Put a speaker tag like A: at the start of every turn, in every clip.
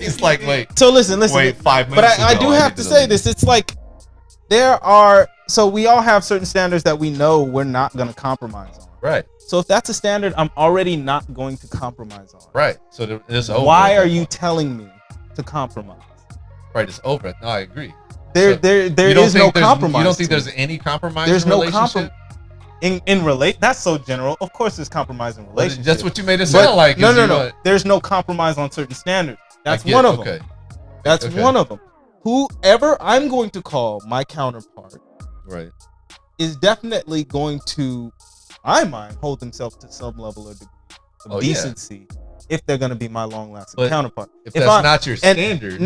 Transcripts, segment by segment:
A: It's like, wait.
B: So listen.
A: Wait, 5 minutes.
B: But I do have to say this. It's like we all have certain standards that we know we're not going to compromise on.
A: Right.
B: So if that's a standard, I'm already not going to compromise on.
A: Right. So it's over.
B: Why are you telling me to compromise?
A: Right. It's over. No, I agree.
B: There is no compromise.
A: You don't think there's any compromise?
B: There's
A: in
B: no compromise. That's so general. Of course, there's compromise in relationships.
A: That's what you made it sound like.
B: No. There's no compromise on certain standards. That's one of them. That's one of them. Whoever I'm going to call my counterpart,
A: right,
B: is definitely going to, in my mind, hold themselves to some level of degree of decency if they're going to be my long-lasting counterpart.
A: If that's not your standard,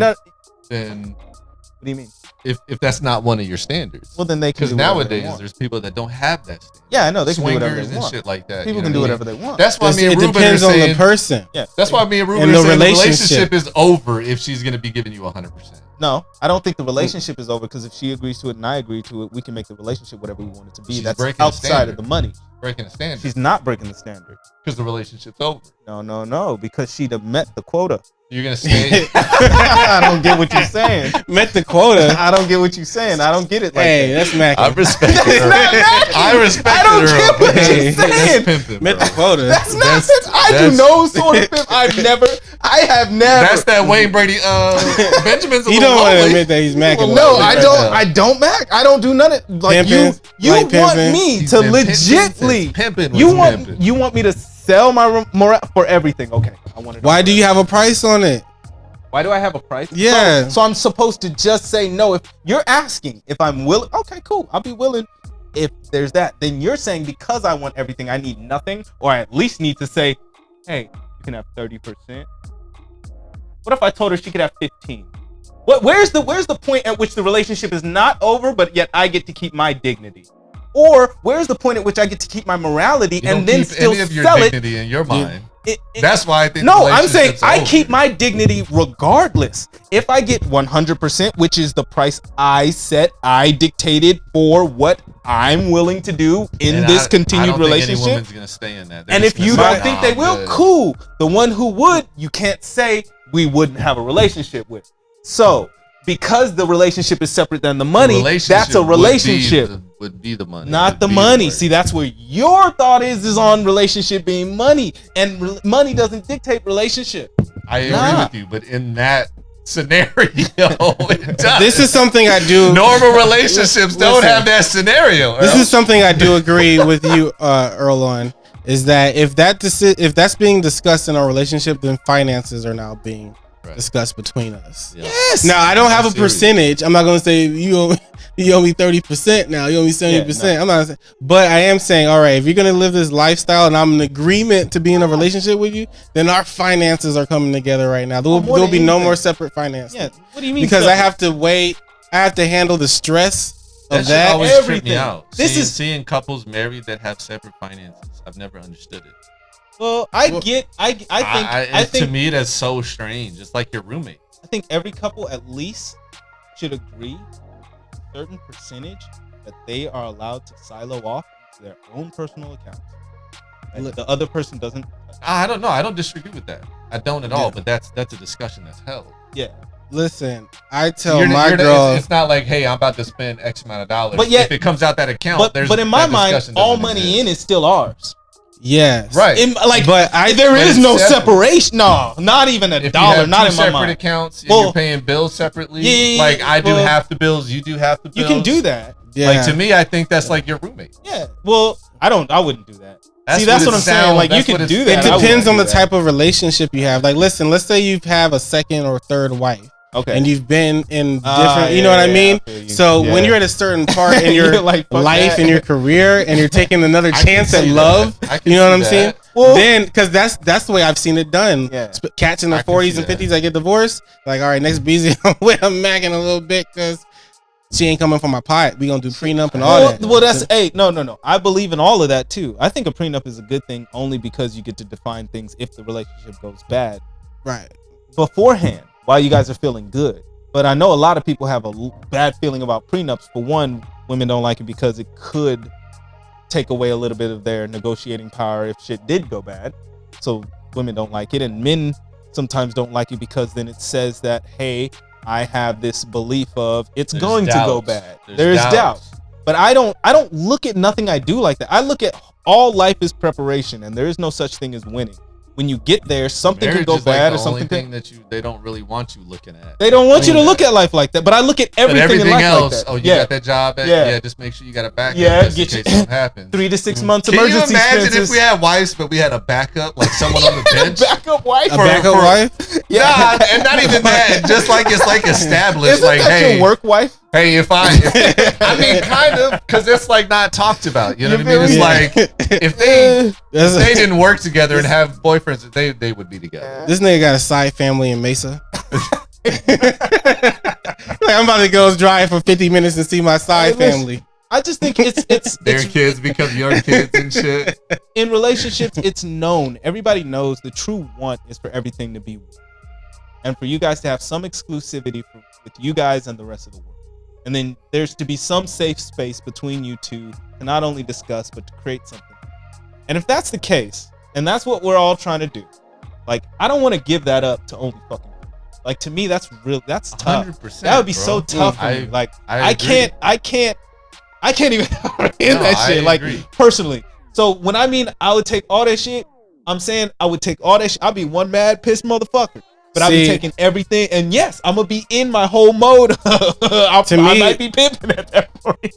A: then
B: what do you mean?
A: If that's not one of your standards,
B: well then they can.
A: Because nowadays there's people that don't have that standard.
B: Yeah, I know they can do whatever they want.
A: And shit like that.
B: People can do whatever they want.
A: That's why me and Ruben
C: depends
A: are saying,
C: on the person.
B: Yeah,
A: that's why me and Ruben are saying the relationship is over if she's gonna be giving you 100%.
B: No, I don't think the relationship is over because if she agrees to it and I agree to it, we can make the relationship whatever we want it to be. That's outside of the money.
A: Breaking the standard.
B: She's not breaking the standard
A: because the relationship's over.
B: No, because she'd have met the quota.
A: You're gonna stay.
B: I don't get what you're saying.
C: Met the quota.
B: I don't get what you're saying. I don't get it. Like
C: that's macking.
A: I respect her.
B: I respect
A: her.
B: I don't get what you're saying.
A: That's pimping,
C: met the quota.
B: That's not. I do no sort of pimp. I have never.
A: That's that Wayne Brady. Benjamin's.
C: He don't want to admit that he's macking.
B: No, I don't. I don't mac. I don't do none of like pimping, you want me to legitly.
A: Pimping.
B: You want me to sell my morale for everything? Okay, I want it.
C: Why do you have a price on it?
B: Why do I have a price?
C: Yeah.
B: So I'm supposed to just say no. If you're asking if I'm willing, okay, cool. I'll be willing. If there's that, then you're saying because I want everything, I need nothing, or I at least need to say, hey, you can have 30%. What if I told her she could have 15? Where's the point at which the relationship is not over, but yet I get to keep my dignity? Or where's the point at which I get to keep my morality and then still
A: any of your
B: sell
A: dignity in your mind? That's why I think.
B: No, I'm saying I keep my dignity regardless. If I get 100%, which is the price I set, I dictated for what I'm willing to do in this continued relationship.
A: Think any woman's gonna stay in that.
B: And if you don't think they will, cool. The one who would, you can't say we wouldn't have a relationship with. So because the relationship is separate than the money, that's a relationship.
A: Would be the money,
B: not the money. See, that's where your thought is on relationship being money, and money doesn't dictate relationship.
A: I agree with you, but in that scenario, it does.
C: This is something I do.
A: Normal relationships don't have that scenario.
C: This is something I do agree with you, Earl, on. Is that if that's being discussed in our relationship, then finances are now being discussed between us.
B: Yes.
C: Now I don't have a percentage. I'm not going to say you owe me 30% now. You owe me 70%. I'm not saying, but I am saying, all right, if you're going to live this lifestyle and I'm in agreement to be in a relationship with you, then our finances are coming together right now. There'll be no more separate finances.
B: Yeah. What do you mean?
C: Because I have to handle the stress of that.
A: Always trip me out. Seeing couples married that have separate finances. I've never understood it.
B: Well, I think
A: to me that's so strange. It's like your roommate.
B: I think every couple at least should agree a certain percentage that they are allowed to silo off to their own personal accounts. And the other person doesn't.
A: I don't know. I don't disagree with that. I don't at all. But that's a discussion that's held.
B: Yeah.
C: Listen, I tell my girl,
A: it's not like, hey, I'm about to spend X amount of dollars.
B: But yet,
A: if it comes out that account,
B: but in my mind, all money in is still ours.
C: Yes.
A: Right.
B: There is no separation. No, not even a dollar. Not in my mind.
A: Separate accounts. Well, you're paying bills separately.
B: Yeah,
A: like I do half the bills. You do half the bills.
B: You can do that.
C: Yeah.
A: Like to me, I think that's like your roommate.
B: Yeah. Well, I wouldn't do that. That's what I'm saying. Like you can do that.
C: It depends on the type of relationship you have. Like, listen, let's say you have a second or third wife.
B: Okay.
C: And you've been in different, you know what I mean? So when you're at a certain part in your life and your career and you're taking another chance at love, you know what I'm saying? Well, then, because that's the way I've seen it done. Yeah. Cats in their 40s and 50s that get divorced. Like, all right, next busy, I'm macking a little bit because she ain't coming for my pot. We gonna do prenup and all that.
B: Well, that's no. I believe in all of that too. I think a prenup is a good thing only because you get to define things if the relationship goes bad.
C: Right.
B: Beforehand, while you guys are feeling good. But I know a lot of people have a bad feeling about prenups. For one, women don't like it because it could take away a little bit of their negotiating power if shit did go bad. So women don't like it, and men sometimes don't like it because then it says that, hey, I have this belief of it's going to go bad. There's doubt. But I don't look at nothing I do like that. I look at all life is preparation, and there is no such thing as winning. When you get there, something can go bad, or something thing
A: that they don't really want you looking at.
B: They don't want you to look at life like that. But I look at everything in life
A: else,
B: like that.
A: Oh, you got that job? Just make sure you got a backup. Just in case something happens.
B: 3 to 6 months emergency expenses.
A: Can you imagine if we had wives, but we had a backup, like someone on the bench?
B: Backup wife?
C: A backup wife?
A: Yeah, nah, and not even that. Just like it's like established.
B: Isn't
A: like,
B: that
A: hey,
B: your work wife?
A: Hey, I mean, kind of, because it's like not talked about. You know what I mean? It's like if they didn't work together and have boyfriends, they would be together.
C: This nigga got a side family in Mesa. Like, I'm about to go drive for 50 minutes and see my side family.
B: I just think it's
A: their kids become your kids and shit.
B: In relationships, it's known. Everybody knows the true want is for everything to be one, and for you guys to have some exclusivity with you guys and the rest of the world. And then there's to be some safe space between you two to not only discuss, but to create something. And if that's the case, and that's what we're all trying to do, like, I don't want to give that up to only fucking. Like, to me, that's tough.
A: 100%.
B: That would be so tough for me. Like, I can't even in that shit. Like, personally. So when I mean I would take all that shit, I'm saying I would take all that shit. I'd be one mad pissed motherfucker. But I'll be taking everything, and yes, I'm gonna be in my whole mode. I might be pimping at that point,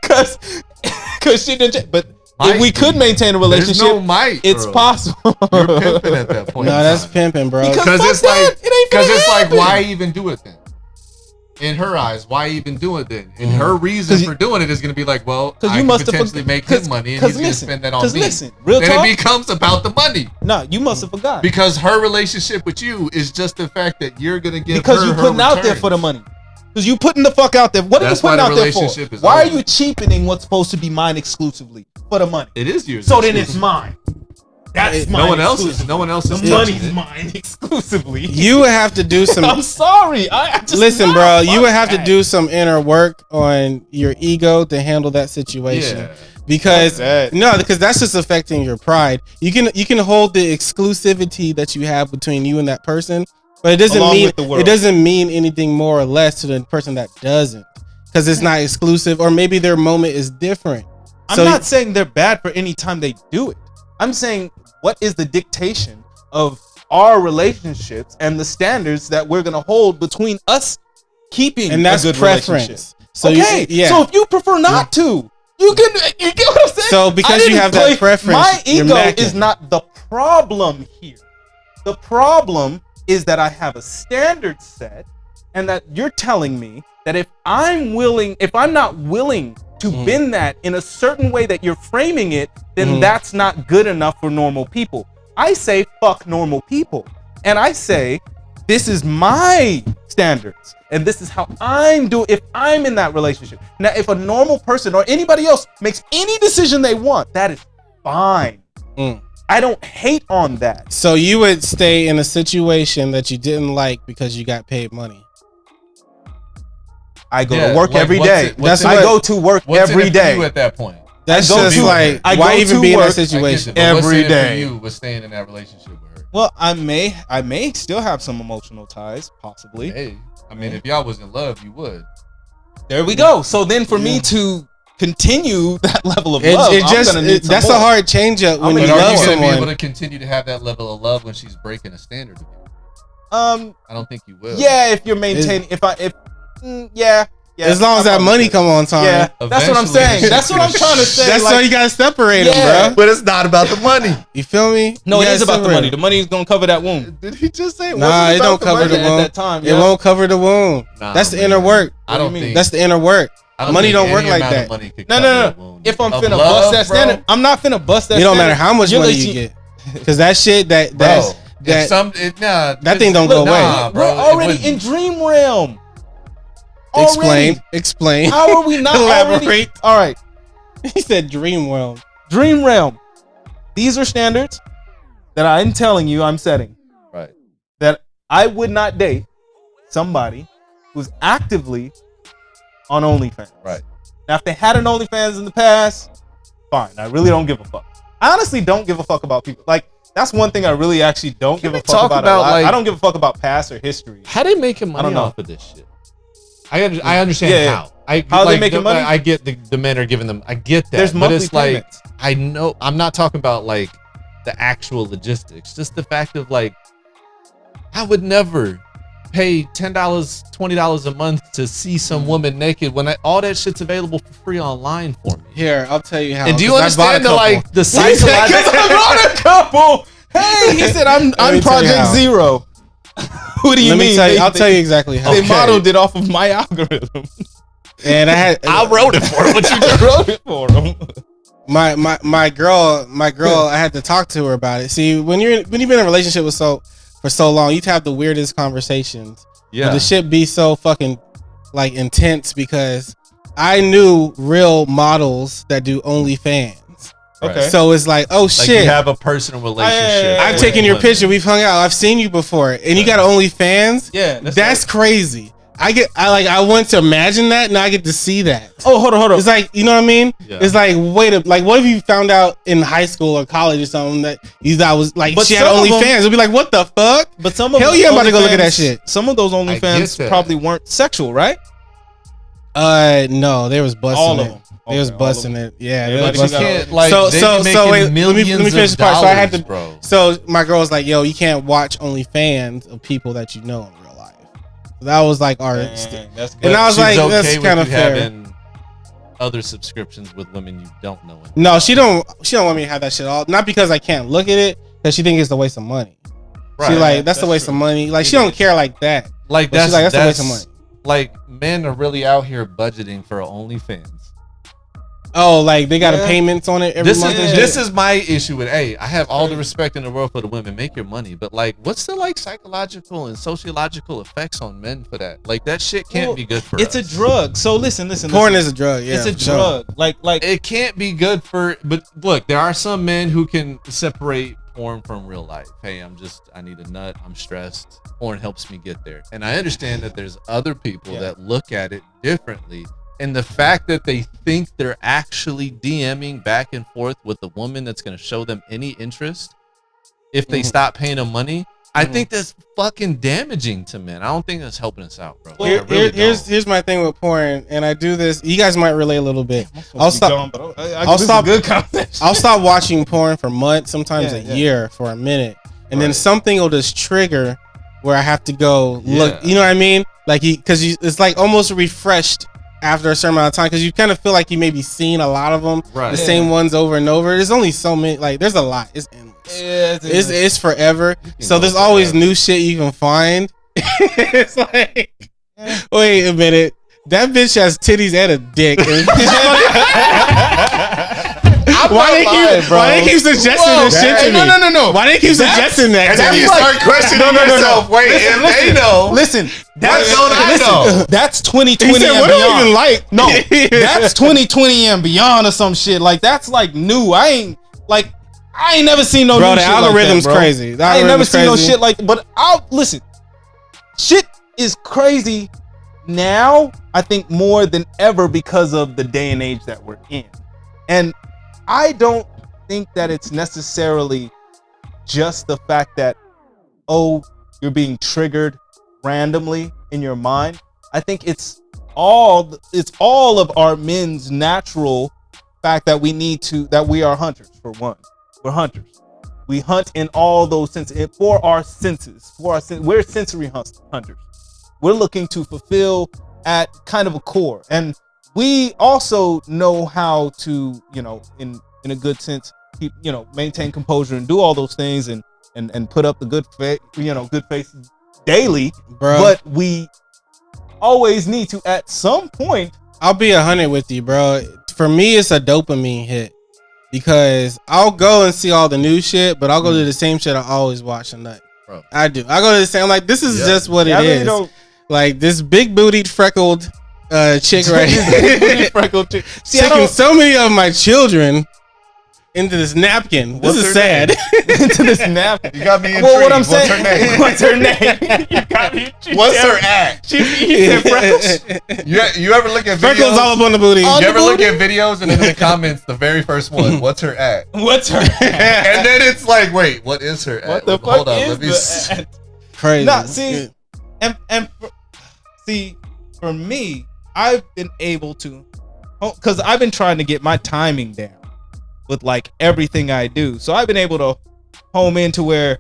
B: cause she didn't. But if we could maintain a relationship, it's possible.
A: You're pimping at that point.
C: No, that's pimping, bro.
B: Because it's
A: like, why even do it then? In her eyes, why even do it then? And her reason for doing it is going to be like, well, I could potentially make him money and he's going to spend that on me.
B: Real
A: then
B: talk,
A: it becomes about the money.
B: No, you must have forgot.
A: Because her relationship with you is just the fact that you're going to give
B: because you're putting out there for the money. Because you putting the fuck out there. What are you putting out there for? Why are you cheapening what's supposed to be mine exclusively for the money?
A: It is yours.
B: So then it's mine. That's mine.
A: No one else is
B: the money's mine exclusively.
C: You would have to do some.
B: I'm sorry. I just
C: listen, bro. You would have to do some inner work on your ego to handle that situation. Yeah. Because because that's just affecting your pride. You can hold the exclusivity that you have between you and that person, but it doesn't mean anything more or less to the person that doesn't, because it's not exclusive, or maybe their moment is different.
B: I'm not saying they're bad for any time they do it. I'm saying, what is the dictation of our relationships and the standards that we're gonna hold between us keeping
C: and that's
B: a good
C: preference.
B: Relationship?
C: So
B: so if you prefer not to, you get what I'm saying?
C: So because you have that preference,
B: my ego is not the problem here. The problem is that I have a standard set, and that you're telling me that if I'm not willing to bend that in a certain way that you're framing it, then that's not good enough for normal people. I say fuck normal people, and I say this is my standards, and this is how I'm doing if I'm in that relationship. Now, if a normal person or anybody else makes any decision they want, that is fine. I don't hate on that.
C: So you would stay in a situation that you didn't like because you got paid money.
B: I go to work every day. I go to work every day.
A: At that point,
C: that's just like, why even be in that situation
B: every day?
A: For you was staying in that relationship with her.
B: Well, I may still have some emotional ties, possibly.
A: Hey, I mean, if y'all was in love, you would.
B: There we go. So then, for me to continue that level of love,
C: that's a hard change up when you love someone.
A: Be able to continue to have that level of love when she's breaking a standard of you? I don't think you will.
B: Yeah, if you're maintaining, yeah.
C: As long as that money come on time.
B: Yeah, that's what I'm saying. That's what I'm trying to say.
C: That's why you gotta separate them, bro.
A: But it's not about the money.
C: You feel me?
B: No, it is about the money. The money is gonna cover that wound.
A: Did he just say?
C: Nah, it don't cover the wound. At that time, it won't cover the wound. That's the inner work.
A: I don't think
C: that's the inner work. Money don't work like that.
B: No. If I'm finna bust that standard, I'm not finna bust that.
C: It don't matter how much money you get, because that shit that thing don't go away.
B: We're already in dream realm.
C: Explain.
B: How are we not
C: elaborate?
B: All right.
C: He said dream realm.
B: Dream realm. These are standards that I'm telling you I'm setting.
A: Right.
B: That I would not date somebody who's actively on OnlyFans.
A: Right.
B: Now, if they had an OnlyFans in the past, fine. I really don't give a fuck. I honestly don't give a fuck about people. Like, that's one thing I really actually don't give a fuck about. Like, I don't give a fuck about past or history.
A: How they making money off of this shit? I understand how.
B: How they making money?
A: I get the men are giving them. I get that.
B: There's
A: but it's
B: payments.
A: like, I know. I'm not talking about like the actual logistics. Just the fact of like, I would never pay $10, $20 a month to see some woman naked when all that shit's available for free online for me.
C: Here, I'll tell you how.
A: And do you understand the psychological?
B: Because I bought a couple. Hey, he said I'm Project Zero. What do you mean?
C: I'll tell you exactly how.
B: They modeled it off of my algorithm.
C: And
A: I wrote it for him. But you just wrote it for him.
C: My girl, I had to talk to her about it. See, when you've been in a relationship for so long, you'd have the weirdest conversations.
A: Yeah.
C: The shit be so fucking like intense because I knew real models that do OnlyFans.
B: Okay.
C: So it's like, oh shit.
A: You have a personal relationship.
C: I've taken your picture. We've hung out. I've seen you before, and you got OnlyFans.
B: Yeah,
C: that's crazy. I want to imagine that, and I get to see that.
B: Oh, hold on.
C: It's like, you know what I mean?
A: Yeah.
C: It's like, what if you found out in high school or college or something that was like,
B: but
C: she had OnlyFans? It'd be like, what the fuck?
B: But some of
C: hell yeah, I'm about to go look at that shit.
B: Some of those OnlyFans probably weren't sexual, right?
C: No, they was busting
B: all of
C: it.
B: them.
C: They was busting it. Yeah,
A: but
C: you
A: can't, like,
C: so wait, let me finish this part. So I had to.
A: Bro.
C: So my girl was like, "Yo, you can't watch OnlyFans of people that you know in real life." So that was like our.
B: That's good.
C: And I was like,
A: okay
C: "That's kind of fair."
A: Having other subscriptions with women you don't know.
C: No, she don't want me to have that shit all. Not because I can't look at it, because she thinks it's a waste of money. Right. She like that's a waste of money. Like she don't care like that.
A: Like that's
C: a waste of money.
A: Like men are really out here budgeting for OnlyFans.
C: Oh, like they got a payments on it every month.
A: This is my issue with I have all the respect in the world for the women. Make your money, but like, what's the like psychological and sociological effects on men for that? Like that shit can't be good for.
B: It's a drug. So listen.
C: Porn is a drug. Yeah,
B: it's a drug. Like
A: it can't be good for. But look, there are some men who can separate porn from real life. Hey, I need a nut. I'm stressed. Porn helps me get there, and I understand that there's other people that look at it differently. And the fact that they think they're actually DMing back and forth with a woman that's going to show them any interest if they stop paying them money, I think that's fucking damaging to men. I don't think that's helping us out, bro.
C: Well, here's my thing with porn, and I do this. You guys might relate a little bit. I'll stop watching porn for months, sometimes a year, for a minute, and then something will just trigger where I have to go look. You know what I mean? Like because it's like almost refreshed after a certain amount of time, because you kind of feel like you maybe seen a lot of them, the same ones over and over. There's only so many, like there's a lot. It's endless. Yeah, it's forever. So there's always new shit you can find. It's like, wait a minute, that bitch has titties and a dick. Why they keep suggesting this shit to me?
B: No.
C: Why they keep suggesting that?
A: And then you start questioning yourself. Wait, if they know.
B: Listen,
A: that's what I know.
B: That's 2020 and
C: what
B: beyond.
C: do you even like?
B: No, that's 2020 and beyond or some shit. Like that's like new. I ain't never seen no.
C: Bro,
B: new
C: the
B: shit
C: algorithm's
B: like that,
C: crazy.
B: I ain't never seen no shit like. But listen. Shit is crazy now. I think more than ever because of the day and age that we're in, and I don't think that it's necessarily just the fact that you're being triggered randomly in your mind. I think it's all of our men's natural fact that we are hunters. For one, we're hunters. We hunt in all those senses for our senses. We're sensory hunters. We're looking to fulfill at kind of a core, and we also know how to, in a good sense, keep, maintain composure and do all those things and put up the good face daily. Bro. But we always need to, at some point.
C: I'll be 100 with you, bro. For me, it's a dopamine hit because I'll go and see all the new shit, but I'll go to the same shit I always watch a nut. Bro. I do. I go to the same. I'm like, this is just what it is. Like this big bootied freckled chick right here. Freckled chick. Taking so many of my children into this napkin. This is sad.
B: Into this napkin.
D: You got me intrigued.
B: Well, what I'm saying.
D: What's her name?
B: What's her name? You got me.
D: What's her act?
B: He said freckles.
D: You ever look at videos?
C: Freckles all up on the booty.
D: You ever look at videos and in the comments, the very first one, what's her act?
B: What's her act?
D: And then it's like, wait, what is her act?
B: What the fuck
D: Hold on,
B: is
D: let me see.
B: act?
C: Crazy.
B: Nah, see, for me, I've been able to, because I've been trying to get my timing down with like everything I do. So I've been able to home into where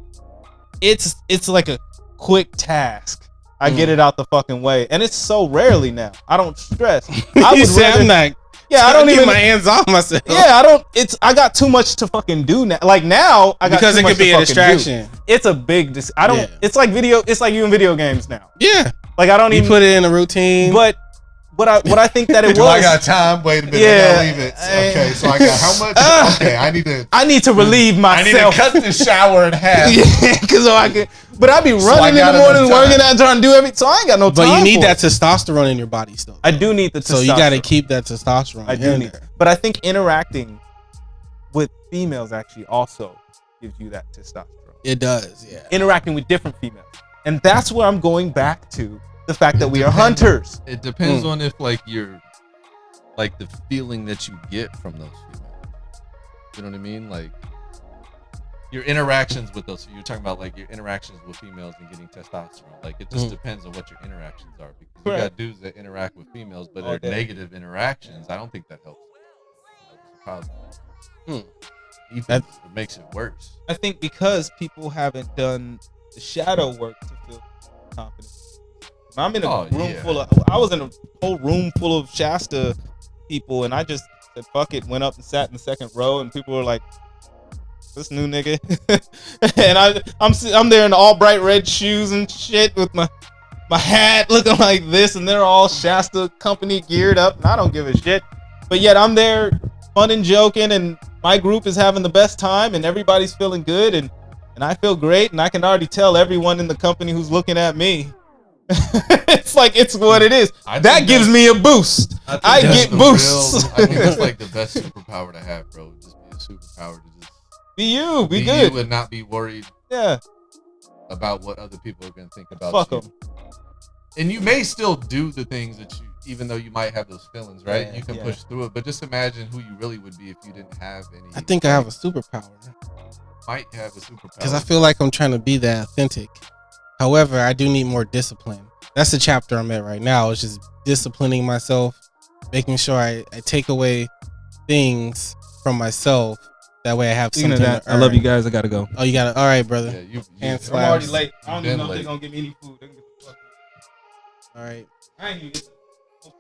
B: it's like a quick task. I get it out the fucking way, and it's so rarely now. I don't stress. I would
C: I'm not.
B: Yeah, I don't even
C: get my hands off myself.
B: Yeah, I don't. I got too much to fucking do now. Like now, I got
C: because
B: too
C: it
B: much
C: could be
B: to
C: a
B: fucking
C: distraction.
B: do. It's a big. I don't. Yeah. It's like video. It's like you in video games now.
C: Yeah.
B: Like I don't even
C: put it in a routine.
B: But what I think that it was.
D: I got time. Wait a minute.
B: Yeah.
D: I gotta leave it. Okay, so I got how much? Okay, I need to
B: relieve myself.
D: I need to cut the shower in half.
B: Yeah, because so I can. But I be running in the morning, working out, trying to do everything. So I ain't got no time.
C: But you need that testosterone in your body still.
B: I do need the testosterone.
C: So you got to keep that testosterone.
B: I do need. But I think interacting with females actually also gives you that testosterone.
C: It does, yeah.
B: Interacting with different females, and that's where I'm going back to the fact that we are hunters.
A: It depends on if like you're like the feeling that you get from those females. You know what I mean? Like your interactions with those. So you're talking about like your interactions with females and getting testosterone. Like it just depends on what your interactions are. Because you got dudes that interact with females, but they're negative interactions. I don't think that helps. It makes it worse.
B: I think because people haven't done the shadow work to feel confident. I'm in a room full of. I was in a whole room full of Shasta people, and I just said fuck it. Went up and sat in the second row, and people were like, "This new nigga," and I'm there in all bright red shoes and shit with my hat looking like this, and they're all Shasta company geared up, and I don't give a shit. But yet I'm there, fun and joking, and my group is having the best time, and everybody's feeling good, and I feel great, and I can already tell everyone in the company who's looking at me. It's like it's what it is. That gives me a boost. I get boosts.
A: I think that's like the best superpower to have, bro. Just be a superpower to just
B: be you, be good,
A: you and not be worried.
B: Yeah.
A: About what other people are gonna think about.
B: Fuck
A: you.
B: them.
A: And you may still do the things that you, even though you might have those feelings, right?
B: Yeah,
A: you can push through it, but just imagine who you really would be if you didn't have any.
C: I think I have a superpower.
A: Might have a superpower
C: because I feel like I'm trying to be that authentic. However, I do need more discipline. That's the chapter I'm at right now. It's just disciplining myself, making sure I take away things from myself. That way I have something to earn.
B: I love you guys. I gotta go.
C: Oh, you got it. All right, brother.
A: Yeah,
B: I'm already late. I don't even know if they're gonna give me any food. They can get the fuck.
C: All right.
B: I ain't even get the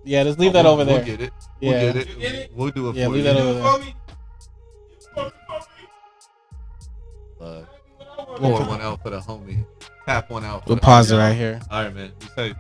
C: yeah, just leave that over there.
A: We'll get it.
C: Yeah.
A: We'll get it. We'll do it for you.
C: Yeah, leave that over there.
A: Pour one out for the homie. Tap one out.
C: We'll pause it right here.
A: All right, man. Be safe.